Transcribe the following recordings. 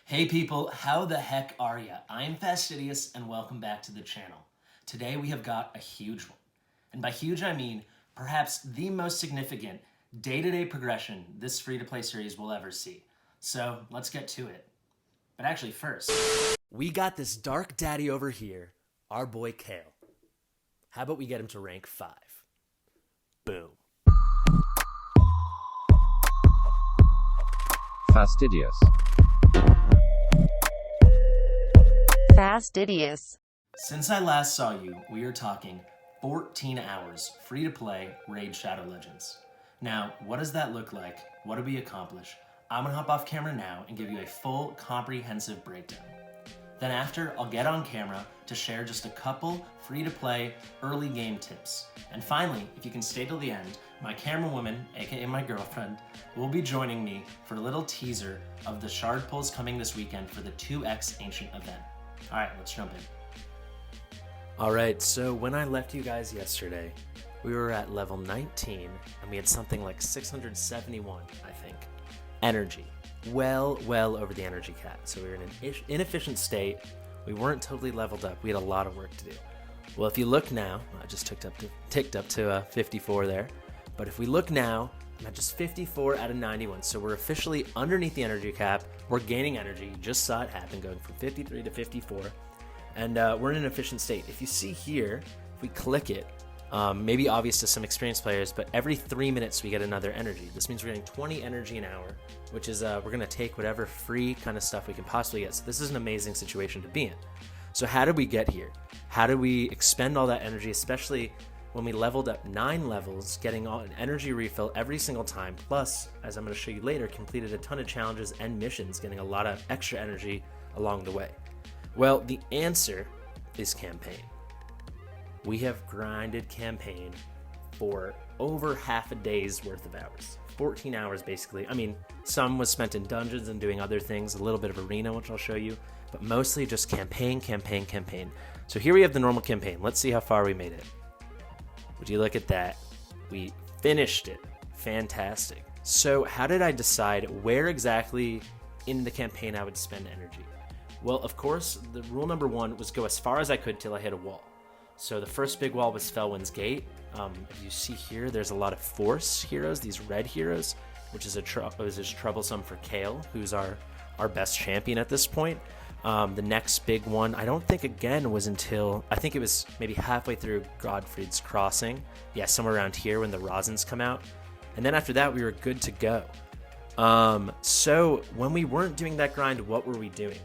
Hey people, how the heck are ya? I'm Fastidious and welcome back to the channel. Today we have got a huge one. And by huge I mean perhaps the most significant day-to-day progression this free-to-play series will ever see. So let's get to it. But actually first, we got this dark daddy over here, our boy Kael. How about we get him to rank 5? Boom. Fastidious. Fastidious. Since I last saw you, we are talking 14 hours free-to-play Raid Shadow Legends. Now, what does that look like? What did we accomplish? I'm gonna hop off camera now and give you a full, comprehensive breakdown. Then after, I'll get on camera to share just a couple free-to-play early game tips. And finally, if you can stay till the end, my camera woman, aka my girlfriend, will be joining me for a little teaser of the shard pulls coming this weekend for the 2x Ancient event. All right, let's jump in. All right, so when I left you guys yesterday, we were at level 19, and we had something like 671, I think, energy. Well over the energy cap. So we were in an inefficient state. We weren't totally leveled up. We had a lot of work to do. Well, if you look now, I just ticked up to 54 there. But if we look now, I'm at just 54 out of 91. So we're officially underneath the energy cap. We're gaining energy. You just saw it happen, going from 53 to 54. And we're in an efficient state. If you see here, if we click it, maybe obvious to some experienced players, but every 3 minutes we get another energy. This means we're getting 20 energy an hour, which is, we're gonna take whatever free kind of stuff we can possibly get. So this is an amazing situation to be in. So how did we get here? How did we expend all that energy, especially when we leveled up 9 levels, getting an energy refill every single time, plus, as I'm gonna show you later, completed a ton of challenges and missions, getting a lot of extra energy along the way? Well, the answer is campaign. We have grinded campaign for over half a day's worth of hours. 14 hours, basically. I mean, some was spent in dungeons and doing other things, a little bit of arena, which I'll show you, but mostly just campaign. So here we have the normal campaign. Let's see how far we made it. Would you look at that? We finished it. Fantastic. So how did I decide where exactly in the campaign I would spend energy? Well, of course, the rule number 1 was go as far as I could till I hit a wall. So the first big wall was Felwyn's Gate. If you see here, there's a lot of Force heroes, these red heroes, which is troublesome for Kael, who's our best champion at this point. The next big one, I don't think again was until, I think it was maybe halfway through Godfried's Crossing. Yeah, somewhere around here when the Rosins come out. And then after that, we were good to go. So when we weren't doing that grind, what were we doing?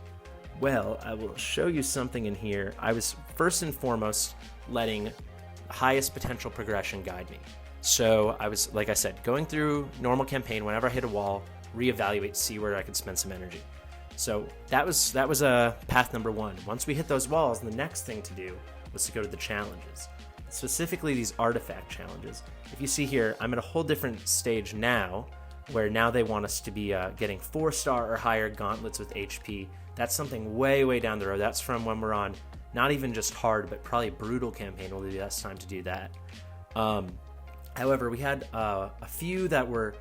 Well, I will show you something in here. I was first and foremost letting highest potential progression guide me. So I was, like I said, going through normal campaign. Whenever I hit a wall, reevaluate, see where I could spend some energy. So that was path number 1. Once we hit those walls, the next thing to do was to go to the challenges, specifically these artifact challenges. If you see here, I'm at a whole different stage now, where now they want us to be getting 4-star or higher gauntlets with HP. That's something way down the road. That's from when we're on not even just hard, but probably brutal campaign will be the best time to do that. However, we had a few that were,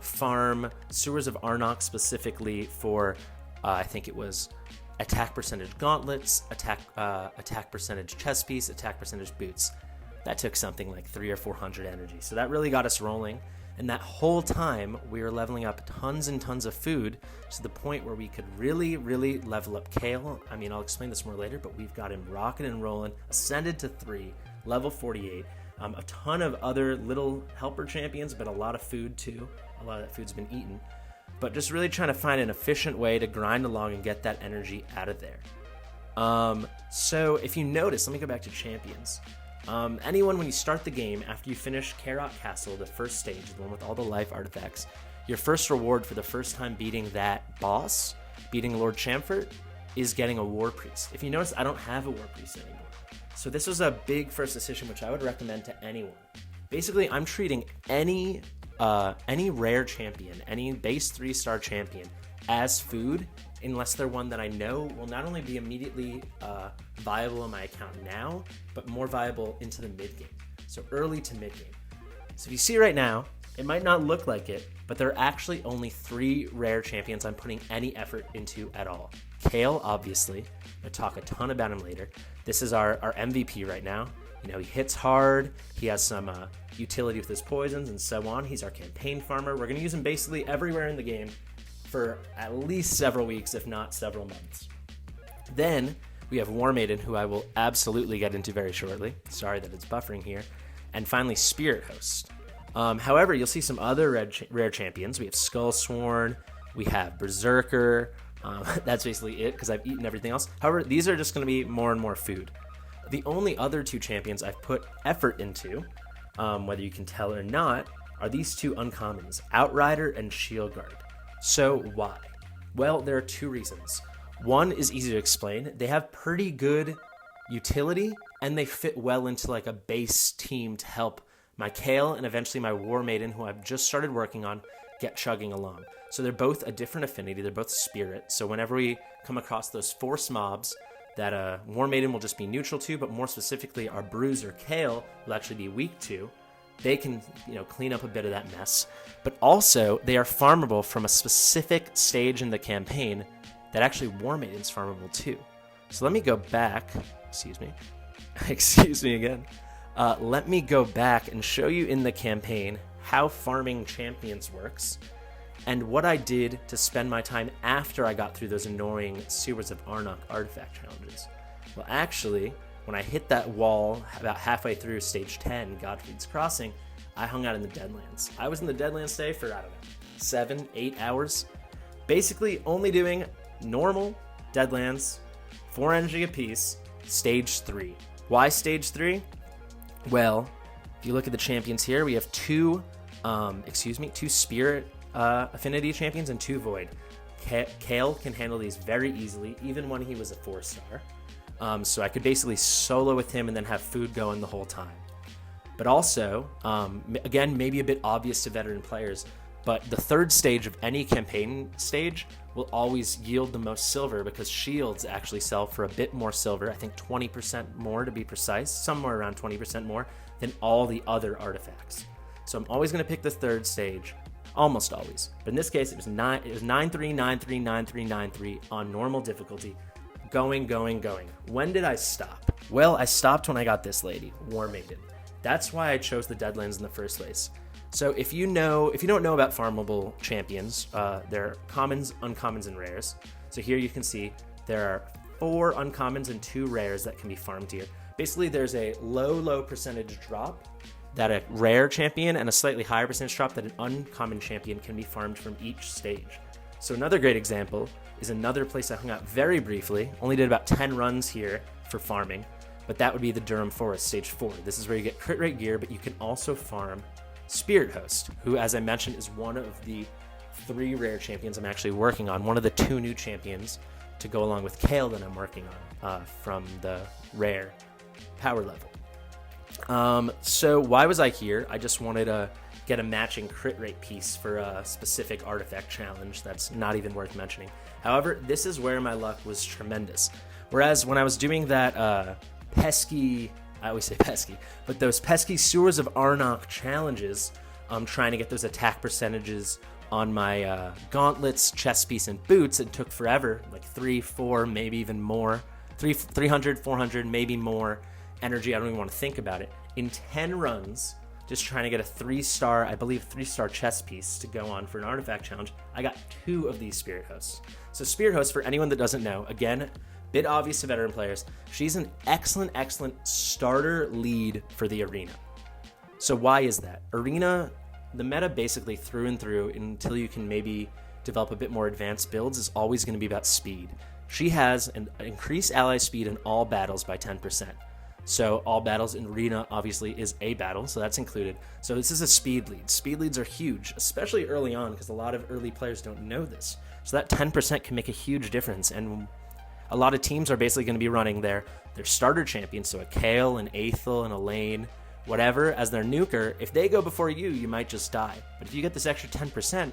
farm Sewers of Arnok specifically for, I think it was attack percentage gauntlets, attack percentage chest piece, attack percentage boots. That took something like 300 or 400 energy. So that really got us rolling. And that whole time, we were leveling up tons and tons of food to the point where we could really level up Kael. I mean, I'll explain this more later, but we've got him rocking and rolling, ascended to 3, level 48. A ton of other little helper champions, but a lot of food too. A lot of that food's been eaten. But just really trying to find an efficient way to grind along and get that energy out of there. So if you notice, let me go back to champions. Anyone, when you start the game, after you finish Karok Castle, the first stage, the one with all the life artifacts, your first reward for the first time beating that boss, beating Lord Chamfort, is getting a War Priest. If you notice, I don't have a War Priest anymore. So this was a big first decision, which I would recommend to anyone. Basically, I'm treating any rare champion, any base 3-star champion, as food, unless they're one that I know will not only be immediately viable in my account now, but more viable into the mid game. So early to mid game. So if you see right now, It might not look like it, but there are actually only 3 rare champions I'm putting any effort into at all. Kael, obviously. I'll talk a ton about him later. This is our MVP right now. You know, he hits hard. He has some utility with his poisons and so on. He's our campaign farmer. We're going to use him basically everywhere in the game for at least several weeks, if not several months. Then we have Warmaiden, who I will absolutely get into very shortly. Sorry that it's buffering here. And finally, Spirithost. However, you'll see some other rare champions. We have Skullsworn, we have Berserker. That's basically it because I've eaten everything else. However, these are just going to be more and more food. The only other 2 champions I've put effort into, whether you can tell or not, are these 2 uncommons, Outrider and Shieldguard. So why? Well, there are 2 reasons. One is easy to explain. They have pretty good utility, and they fit well into like a base team to help my Kael and eventually my Warmaiden, who I've just started working on, get chugging along. So they're both a different affinity. They're both spirit. So whenever we come across those force mobs that Warmaiden will just be neutral to, but more specifically our Bruiser Kael will actually be weak to, they can, clean up a bit of that mess. But also, they are farmable from a specific stage in the campaign that actually Warmaiden's farmable too. So let me go back. Excuse me again. Let me go back and show you in the campaign how farming champions works and what I did to spend my time after I got through those annoying Sewers of Arnok artifact challenges. Well, actually, when I hit that wall about halfway through stage 10, Godfried's Crossing, I hung out in the Deadlands. I was in the Deadlands stay for, 7, 8 hours, basically only doing normal Deadlands, 4 energy apiece, stage 3. Why stage 3? Well, if you look at the champions here, we have 2 spirit affinity champions and 2 void. Kael can handle these very easily, even when he was a 4-star. So I could basically solo with him and then have food going the whole time. But also, again, maybe a bit obvious to veteran players, but the 3rd stage of any campaign stage will always yield the most silver because shields actually sell for a bit more silver, I think 20% more to be precise, somewhere around 20% more than all the other artifacts. So I'm always going to pick the 3rd stage, almost always. But in this case, it was 9-3, 9-3, 9-3, 9-3 on normal difficulty, going. When did I stop? Well, I stopped when I got this lady, Warmaiden. That's why I chose the Deadlands in the first place. So if you don't know about farmable champions, there are commons, uncommons, and rares. So here you can see there are 4 uncommons and 2 rares that can be farmed here. Basically, there's a low percentage drop that a rare champion and a slightly higher percentage drop that an uncommon champion can be farmed from each stage. So another great example is another place I hung out very briefly, only did about 10 runs here for farming, but that would be the Durham Forest, stage 4. This is where you get crit rate gear, but you can also farm Spirithost, who, as I mentioned, is one of the 3 rare champions I'm actually working on, one of the 2 new champions to go along with Kael that I'm working on from the rare power level. So why was I here? I just wanted to get a matching crit rate piece for a specific artifact challenge that's not even worth mentioning. However, this is where my luck was tremendous. Whereas when I was doing that pesky, I always say pesky, but those pesky Sewers of Arnok challenges, trying to get those attack percentages on my gauntlets, chest piece, and boots, it took forever, like 3, 4, maybe even more, 300, 400, maybe more energy. I don't even want to think about it. In 10 runs, just trying to get a 3-star, I believe 3-star chest piece to go on for an artifact challenge, I got 2 of these Spirithosts. So Spirithost, for anyone that doesn't know, again, bit obvious to veteran players, she's an excellent starter lead for the arena. So why is that? Arena, the meta basically through and through, until you can maybe develop a bit more advanced builds, is always going to be about speed. She has an increased ally speed in all battles by 10%. So all battles in arena obviously is a battle, so that's included. So this is a speed lead. Speed leads are huge, especially early on, because a lot of early players don't know this. So that 10% can make a huge difference, and a lot of teams are basically going to be running their starter champions, so a Kael, an Aethel, and a Lane, whatever, as their nuker. If they go before you, you might just die. But if you get this extra 10%,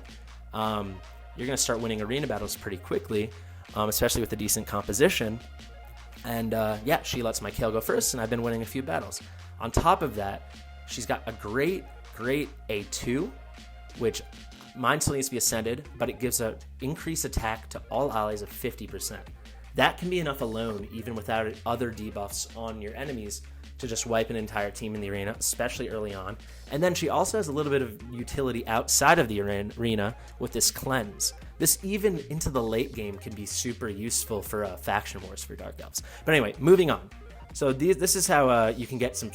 you're going to start winning arena battles pretty quickly, especially with a decent composition. And she lets my Kael go first, and I've been winning a few battles. On top of that, she's got a great A2 which mine still needs to be ascended, but it gives an increased attack to all allies of 50%. That can be enough alone, even without other debuffs on your enemies, to just wipe an entire team in the arena, especially early on. And then she also has a little bit of utility outside of the arena with this cleanse. This, even into the late game, can be super useful for faction wars for Dark Elves. But anyway, moving on. So this is how you can get some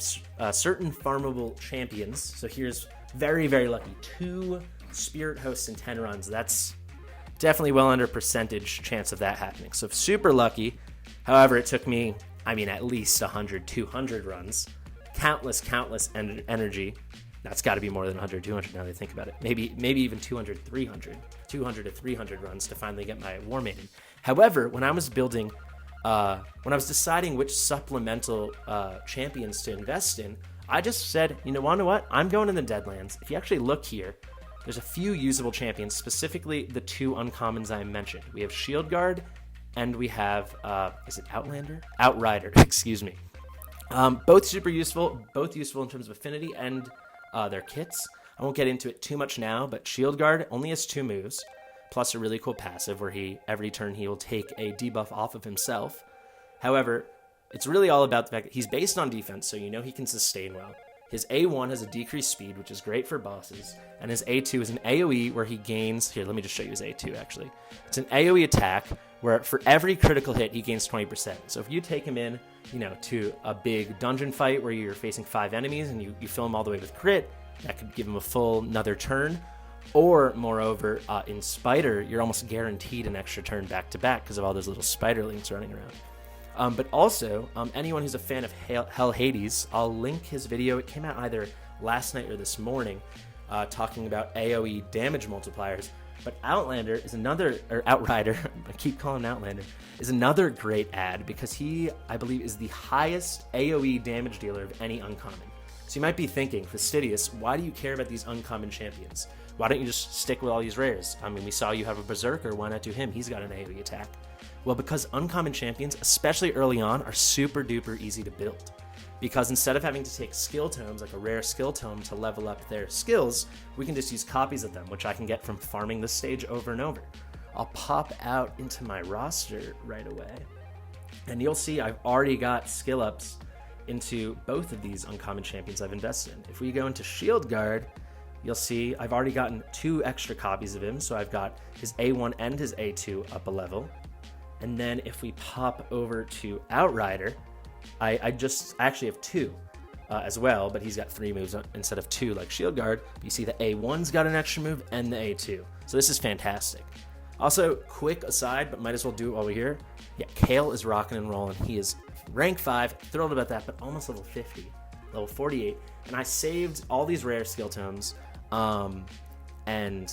certain farmable champions. So here's very, very lucky. 2 Spirit Hosts and 10 runs. That's definitely well under percentage chance of that happening. So super lucky. However, it took me, at least 100, 200 runs. Countless energy. That's got to be more than 100, 200 now that I think about it. Maybe even 200, 300. 200 to 300 runs to finally get my Warmaiden. However, when I was building, when I was deciding which supplemental champions to invest in, I just said, you know what? I'm going in the Deadlands. If you actually look here, there's a few usable champions, specifically the 2 uncommons I mentioned. We have Shield Guard, and we have, is it Outlander? Outrider, excuse me. Both super useful, both useful in terms of affinity and their kits. I won't get into it too much now, but Shield Guard only has 2 moves, plus a really cool passive where every turn he will take a debuff off of himself. However, it's really all about the fact that he's based on defense, so you know he can sustain well. His A1 has a decreased speed, which is great for bosses, and his A2 is an AoE where he gains... Here, let me just show you his A2, actually. It's an AoE attack where for every critical hit, he gains 20%. So if you take him in, to a big dungeon fight where you're facing 5 enemies and you fill him all the way with crit, that could give him a full another turn. Or, moreover, in Spider, you're almost guaranteed an extra turn back-to-back because of all those little spiderlings running around. But also, anyone who's a fan of Hell Hades, I'll link his video. It came out either last night or this morning, talking about AoE damage multipliers. But Outlander is Outrider, I keep calling him Outlander, is another great ad because he, I believe, is the highest AoE damage dealer of any uncommon. So you might be thinking, Fastidious, why do you care about these uncommon champions? Why don't you just stick with all these rares? We saw you have a Berserker, why not do him? He's got an AoE attack. Well, because uncommon champions, especially early on, are super duper easy to build. Because instead of having to take skill tomes, like a rare skill tome, to level up their skills, we can just use copies of them, which I can get from farming this stage over and over. I'll pop out into my roster right away, and you'll see I've already got skill ups into both of these uncommon champions I've invested in. If we go into Shield Guard, you'll see I've already gotten 2 extra copies of him, so I've got his A1 and his A2 up a level. And then if we pop over to Outrider, I actually have 2 as well, but he's got 3 moves instead of 2 like Shield Guard. You see the A1's got an extra move and the A2. So this is fantastic. Also, quick aside, but might as well do it while we're here. Yeah, Kael is rocking and rolling. He is rank 5, thrilled about that, but almost level 50, level 48. And I saved all these rare skill tomes. And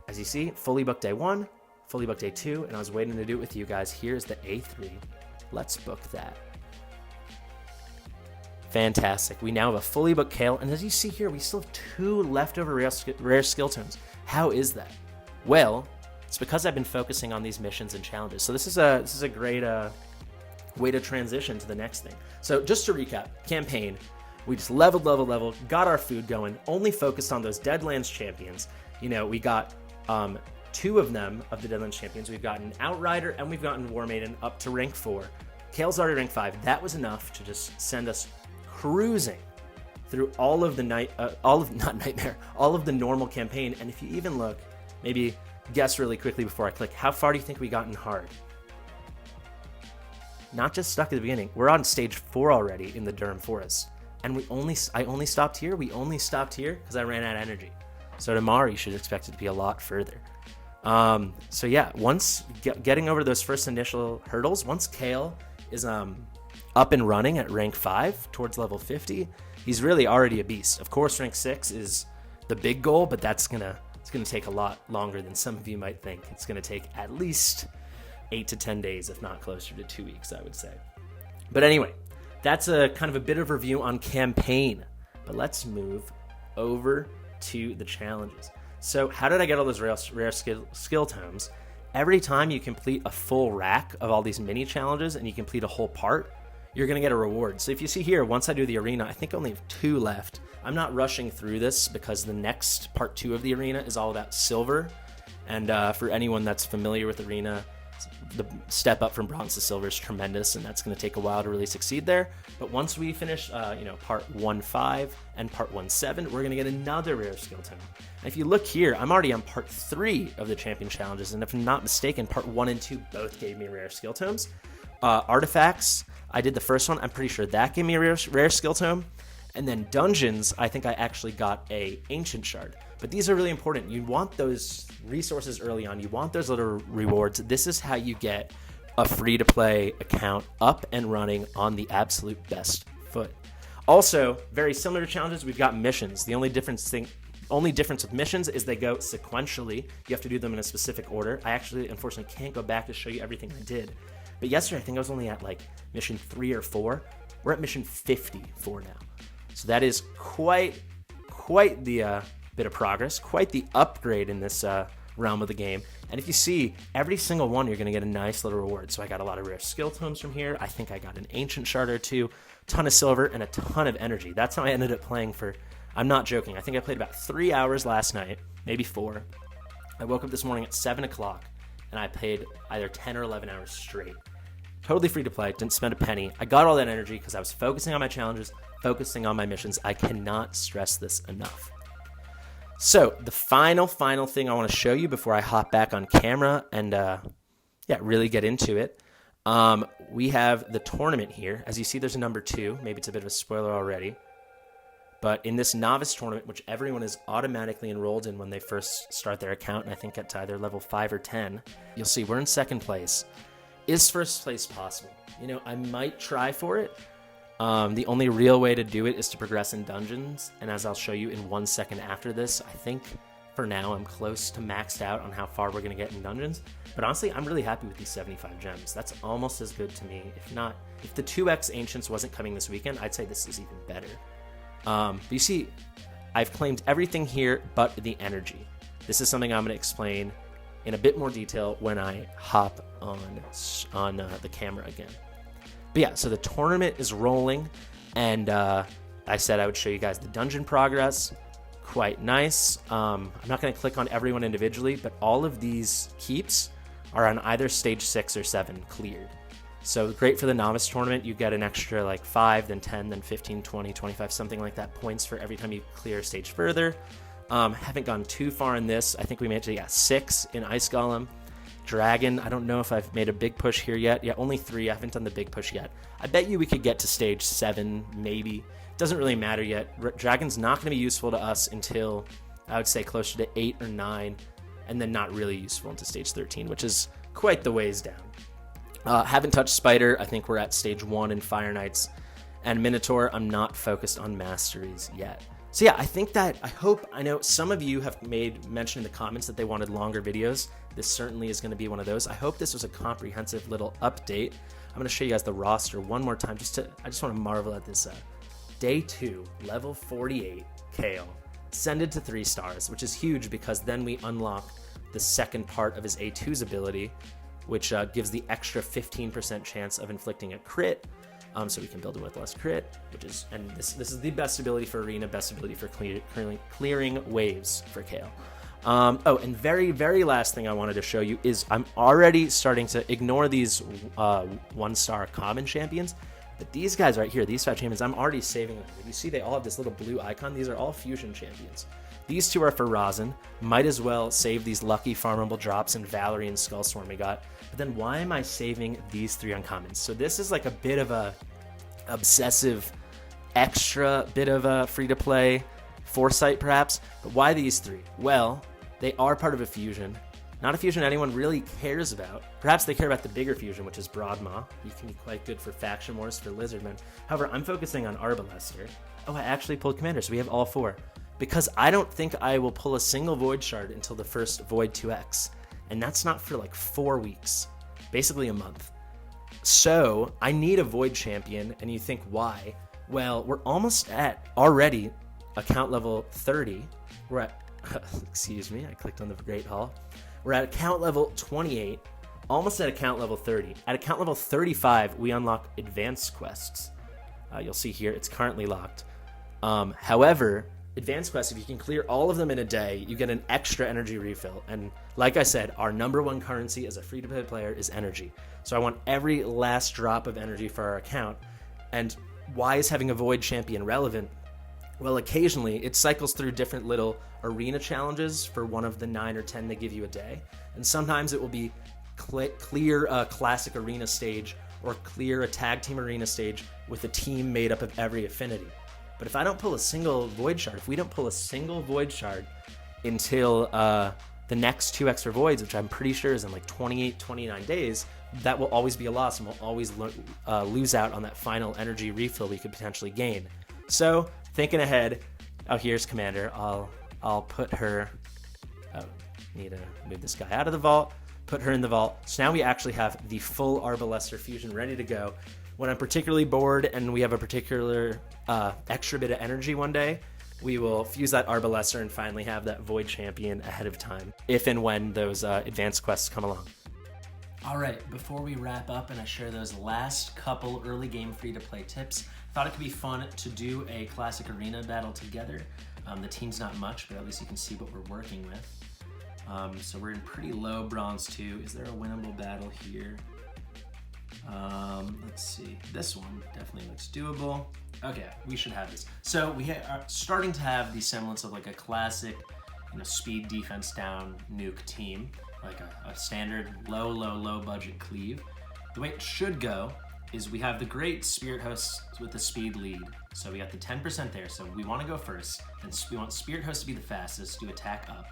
as you see, fully booked A1, fully booked A2, and I was waiting to do it with you guys. Here's the A3. Let's book that. Fantastic. We now have a fully booked Kael, and as you see here, we still have 2 leftover rare skill tomes. How is that? Well, it's because I've been focusing on these missions and challenges. So this is a great way to transition to the next thing. So just to recap, campaign, we just leveled, got our food going, only focused on those Deadlands champions. We got 2 of them, of the Deadlands champions. We've gotten Outrider and we've gotten Warmaiden up to rank 4. Kael's already rank 5. That was enough to just send us cruising through all of the all of the normal campaign. And if you even look, maybe guess really quickly before I click, how far do you think we got in hard? Not just stuck at the beginning. We're on stage 4 already in the Durham Forest. And I only stopped here. We only stopped here because I ran out of energy. So tomorrow you should expect it to be a lot further. So yeah, once getting over those first initial hurdles, once Kael is up and running at rank 5 towards level 50, he's really already a beast. Of course, rank 6 is the big goal, but it's gonna take a lot longer than some of you might think. It's gonna take at least 8 to 10 days, if not closer to 2 weeks, I would say. But anyway, that's a kind of a bit of review on campaign. But let's move over to the challenges. So how did I get all those rare skill tomes? Every time you complete a full rack of all these mini challenges and you complete a whole part, you're going to get a reward. So if you see here, once I do the arena, I think I only have 2 left. I'm not rushing through this because the next part 2 of the arena is all about silver. And for anyone that's familiar with arena, the step up from bronze to silver is tremendous, and that's going to take a while to really succeed there. But once we finish, part 1.5 and part 1.7, we're going to get another rare skill tome. And if you look here, I'm already on part 3 of the champion challenges, and if I'm not mistaken, part 1 and 2 both gave me rare skill tomes. Artifacts, I did the first one. I'm pretty sure that gave me a rare skill tome. And then dungeons, I think I actually got a ancient shard. But these are really important. You want those resources early on. You want those little rewards. This is how you get a free-to-play account up and running on the absolute best foot. Also, very similar to challenges, we've got missions. The only difference with missions is they go sequentially. You have to do them in a specific order. I actually, unfortunately, can't go back to show you everything I did. But yesterday, I think I was only at mission 3 or 4. We're at mission 54 now. So that is quite the bit of progress, quite the upgrade in this realm of the game. And if you see, every single one, you're going to get a nice little reward. So I got a lot of rare skill tomes from here. I think I got an ancient shard or 2, ton of silver, and a ton of energy. That's how I ended up playing for, I'm not joking, I think I played about 3 hours last night, maybe 4. I woke up this morning at 7 o'clock, and I played either 10 or 11 hours straight. Totally free to play, didn't spend a penny. I got all that energy because I was focusing on my challenges, focusing on my missions. I cannot stress this enough. So the final thing I want to show you before I hop back on camera and really get into it. We have the tournament here. As you see, there's a number 2. Maybe it's a bit of a spoiler already. But in this novice tournament, which everyone is automatically enrolled in when they first start their account, and I think at either level 5 or 10, you'll see we're in 2nd place. Is first place possible? I might try for it. The only real way to do it is to progress in dungeons, and as I'll show you in 1 second after this, I think for now I'm close to maxed out on how far we're going to get in dungeons. But honestly, I'm really happy with these 75 gems. That's almost as good to me. If the 2x Ancients wasn't coming this weekend, I'd say this is even better. But you see, I've claimed everything here but the energy. This is something I'm going to explain in a bit more detail when I hop on the camera again. But yeah, so the tournament is rolling, and I said I would show you guys the dungeon progress. Quite nice. I'm not going to click on everyone individually, but all of these keeps are on either stage 6 or 7 cleared. So great for the novice tournament. You get an extra 5, then 10, then 15, 20, 25, something like that, points for every time you clear a stage further. Haven't gone too far in this. I think we made it to 6 in Ice Golem. Dragon, I don't know if I've made a big push here yet. Yeah, only 3. I haven't done the big push yet. I bet you we could get to stage 7, maybe. Doesn't really matter yet. Dragon's not going to be useful to us until, I would say, closer to 8 or 9, and then not really useful into stage 13, which is quite the ways down. Haven't touched Spider. I think we're at stage 1 in Fire Knights. And Minotaur, I'm not focused on masteries yet. So yeah, I know some of you have made mention in the comments that they wanted longer videos. This certainly is going to be one of those. I hope this was a comprehensive little update. I'm going to show you guys the roster one more time. I just want to marvel at this. Day 2, level 48, Kael, ascended to 3 stars, which is huge because then we unlock the second part of his A2's ability, which gives the extra 15% chance of inflicting a crit. So we can build him with less crit, and this is the best ability for arena, best ability for clearing waves for Kael. And very, very last thing I wanted to show you is I'm already starting to ignore these 1-star common champions, but these guys right here, these 5 champions, I'm already saving them. You see they all have this little blue icon. These are all fusion champions. These 2 are for Rosin. Might as well save these lucky farmable drops in Valerie and Skullstorm we got. But then why am I saving these 3 uncommons? So this is a bit of a obsessive extra bit of a free-to-play Foresight perhaps. But why these 3? Well, they are part of a fusion. Not a fusion anyone really cares about. Perhaps they care about the bigger fusion, which is Broadmaw. He can be quite good for faction wars for Lizardmen. However, I'm focusing on Arbalester. Oh, I actually pulled Commander, so we have all 4. Because I don't think I will pull a single Void Shard until the first Void 2X. And that's not for 4 weeks. Basically a month. So, I need a Void Champion, and you think, why? Well, we're almost at, already, account level 30. We're at, excuse me, I clicked on the Great Hall. We're at account level 28, almost at account level 30. At account level 35, we unlock advanced quests. You'll see here it's currently locked. However, advanced quests, if you can clear all of them in a day, you get an extra energy refill. And like I said, our number one currency as a free-to-play player is energy. So I want every last drop of energy for our account. And why is having a Void champion relevant? Well, occasionally it cycles through different little arena challenges for one of the 9 or 10 they give you a day. And sometimes it will be clear a classic arena stage or clear a tag team arena stage with a team made up of every affinity. But if I don't pull a single Void shard, if we don't pull a single Void shard until the next 2 extra Voids, which I'm pretty sure is in like 28, 29 days, that will always be a loss and we'll always lose out on that final energy refill we could potentially gain. So thinking ahead, oh, here's Commander. I'll put her, need to move this guy out of the vault, put her in the vault. So now we actually have the full Arbalester fusion ready to go. When I'm particularly bored and we have a particular extra bit of energy one day, we will fuse that Arbalester and finally have that Void champion ahead of time, if and when those advanced quests come along. All right, before we wrap up and I share those last couple early game free-to-play tips, I thought it could be fun to do a classic arena battle together. The team's not much, but at least you can see what we're working with. So we're in pretty low bronze 2. Is there a winnable battle here? Let's see. This one definitely looks doable. Okay, we should have this. So we are starting to have the semblance of like a classic, speed defense down nuke team, like a standard low budget cleave. The way it should go is we have the great Spirit Hosts with the speed lead. So we got the 10% there. So we want to go first, and we want Spirit Host to be the fastest, do attack up.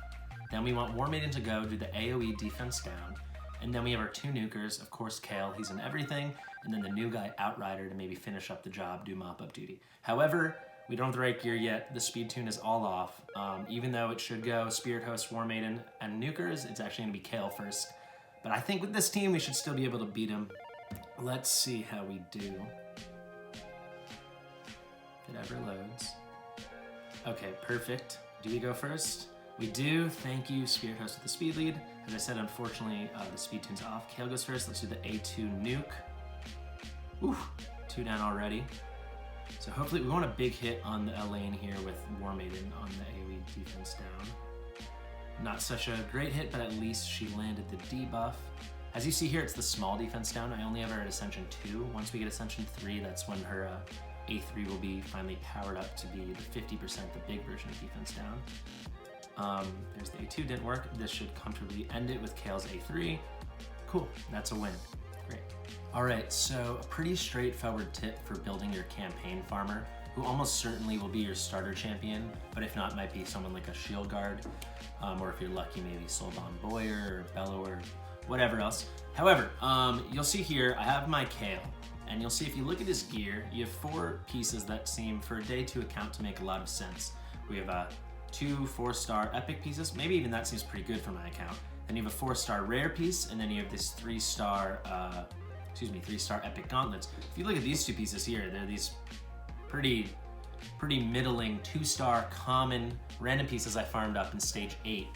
Then we want Warmaiden to go, do the AoE defense down. And then we have our 2 nukers, of course Kael, he's in everything, and then the new guy Outrider to maybe finish up the job, do mop-up duty. However, we don't have the right gear yet, the speed tune is all off. Even though it should go Spirit Host, Warmaiden, and nukers, it's actually going to be Kael first. But I think with this team, we should still be able to beat him. Let's see how we do. If it ever loads. Okay, perfect. Do we go first? We do. Thank you, Spirit Host with the speed lead. As I said, unfortunately, the speed tune's off. Kael goes first. Let's do the A2 nuke. Ooh, 2 down already. So hopefully we want a big hit on the lane here with Warmaiden on the AoE defense down. Not such a great hit, but at least she landed the debuff. As you see here, it's the small defense down. I only have her at Ascension 2. Once we get Ascension 3, that's when her A3 will be finally powered up to be the 50%, the big version of defense down. There's the A2, didn't work. This should comfortably end it with Kael's A3. Cool, that's a win. Great. All right, so a pretty straightforward tip for building your campaign farmer, who almost certainly will be your starter champion, but if not, might be someone like a shield guard, or if you're lucky, maybe Soulbond Boyer or Bellower, whatever else. However, you'll see here, I have my Kael, and you'll see if you look at his gear, you have 4 pieces that seem for a day 2 account to make a lot of sense. We have 2 4-star epic pieces, maybe even that seems pretty good for my account. Then you have a 4-star rare piece, and then you have this 3-star epic gauntlets. If you look at these 2 pieces here, they're these pretty middling 2-star common random pieces I farmed up in stage 8.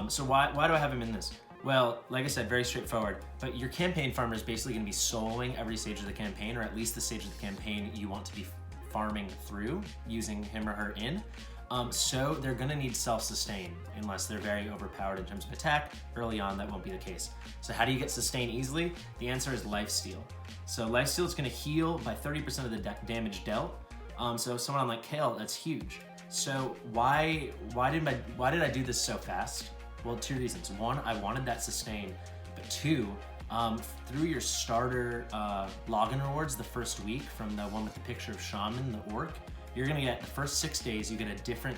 So why do I have them in this? Well, like I said, very straightforward, but your campaign farmer is basically going to be soloing every stage of the campaign, or at least the stage of the campaign you want to be farming through, using him or her in. So they're going to need self-sustain, unless they're very overpowered in terms of attack. Early on, that won't be the case. So how do you get sustain easily? The answer is lifesteal. So lifesteal is going to heal by 30% of the damage dealt. So someone like Kael, that's huge. So why did I do this so fast? Well, 2 reasons. 1, I wanted that sustain, but 2, through your starter login rewards the first week from the one with the picture of Shaman, the orc, you're gonna get the first 6 days, you get a different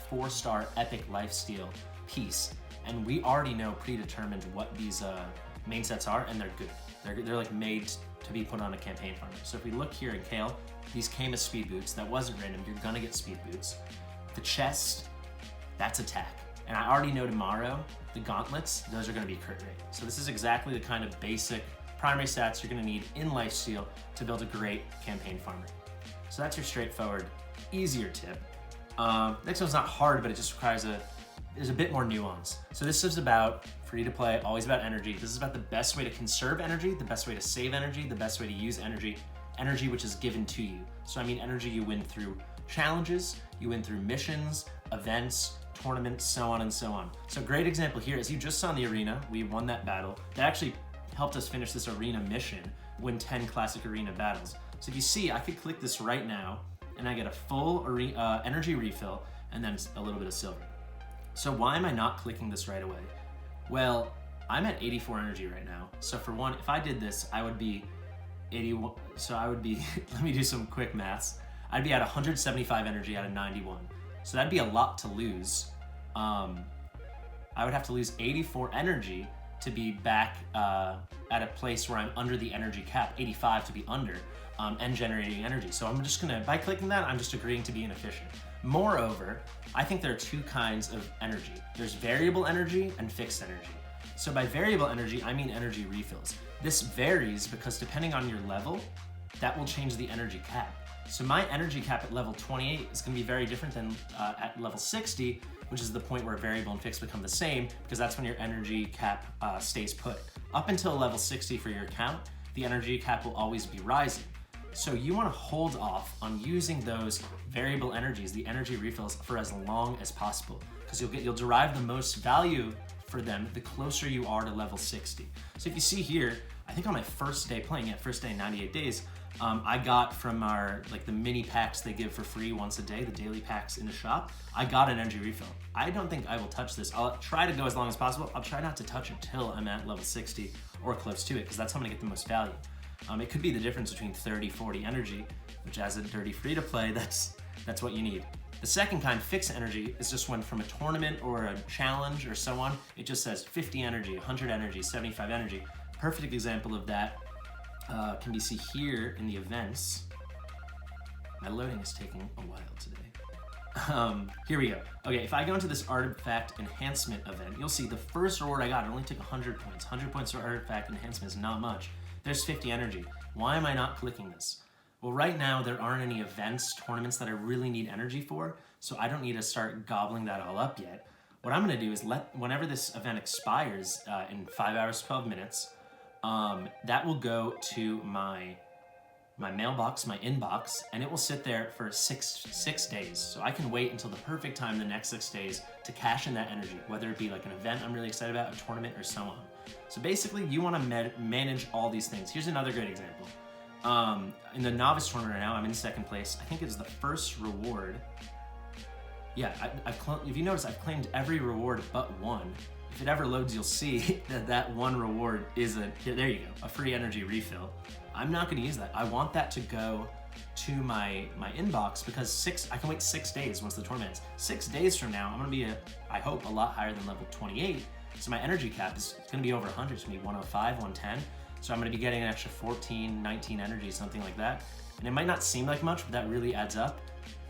4-star epic lifesteal piece. And we already know predetermined what these main sets are, and they're good. They're like made to be put on a campaign farmer. So if we look here in Kael, these came as speed boots. That wasn't random, you're gonna get speed boots. The chest, that's attack. And I already know tomorrow, the gauntlets, those are gonna be crit rate. So this is exactly the kind of basic primary stats you're gonna need in lifesteal to build a great campaign farmer. So that's your straightforward, easier tip. Next one's not hard, but it just requires a there's a bit more nuance. So this is about free to play, always about energy. This is about the best way to conserve energy, the best way to save energy, the best way to use energy, energy which is given to you. So I mean energy you win through challenges, you win through missions, events, tournaments, so on and so on. So great example here, as you just saw in the arena, we won that battle. That actually helped us finish this arena mission, win 10 classic arena battles. So if you see, I could click this right now and I get a full energy refill and then a little bit of silver. So why am I not clicking this right away? Well, I'm at 84 energy right now. So for one, if I did this, I would be 81. So I would be, let me do some quick maths. I'd be at 175 energy out of 91. So that'd be a lot to lose. I would have to lose 84 energy to be back at a place where I'm under the energy cap, 85 to be under, and generating energy. So I'm just gonna, by clicking that, I'm just agreeing to be inefficient. Moreover, I think there are two kinds of energy. There's variable energy and fixed energy. So by variable energy, I mean energy refills. This varies because depending on your level, that will change the energy cap. So my energy cap at level 28 is gonna be very different than at level 60, which is the point where variable and fixed become the same, because that's when your energy cap stays put. Up until level 60 for your account, the energy cap will always be rising. So you wanna hold off on using those variable energies, the energy refills, for as long as possible, because you'll derive the most value for them the closer you are to level 60. So if you see here, I think on my first day playing it, first day 98 days, I got from our, like the mini packs they give for free once a day, the daily packs in the shop, I got an energy refill. I don't think I will touch this. I'll try to go as long as possible. I'll try not to touch it till I'm at level 60 or close to it, because that's how I'm gonna get the most value. It could be the difference between 30, 40 energy, which as a dirty free to play, that's what you need. The second kind, fixed energy, is just when from a tournament or a challenge or so on, it just says 50 energy, 100 energy, 75 energy. Perfect example of that can be seen here in the events. My loading is taking a while today. Here we go. Okay, if I go into this artifact enhancement event, you'll see the first reward I got, it only took 100 points. 100 points for artifact enhancement is not much. There's 50 energy. Why am I not clicking this? Well, right now there aren't any events, tournaments that I really need energy for, so I don't need to start gobbling that all up yet. What I'm gonna do is whenever this event expires in 5 hours, 12 minutes, that will go to my mailbox, my inbox, and it will sit there for six days. So I can wait until the perfect time the next 6 days to cash in that energy, whether it be like an event I'm really excited about, a tournament, or so on. So basically, you want to manage all these things. Here's another great example. In the novice tournament right now, I'm in second place. I think it's the first reward. Yeah, if you notice, I've claimed every reward but one. If it ever loads, you'll see that one reward is there you go, a free energy refill. I'm not gonna use that. I want that to go to my inbox, because I can wait 6 days once the tournament ends. 6 days from now, I'm gonna be, I hope, a lot higher than level 28. So my energy cap is gonna be over 100, it's gonna be 105, 110. So I'm gonna be getting an extra 14, 19 energy, something like that. And it might not seem like much, but that really adds up.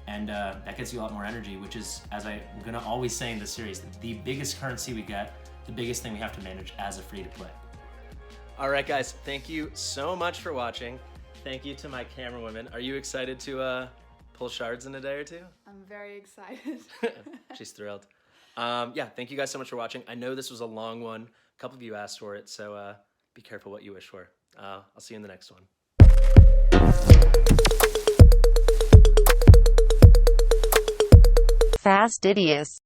And that gets you a lot more energy, which is, as I'm gonna always say in this series, the biggest currency we get, the biggest thing we have to manage as a free-to-play. All right, guys, thank you so much for watching. Thank you to my camera women. Are you excited to pull shards in a day or two? I'm very excited. She's thrilled. Yeah, thank you guys so much for watching. I know this was a long one. A couple of you asked for it, so be careful what you wish for. I'll see you in the next one. Fastidious.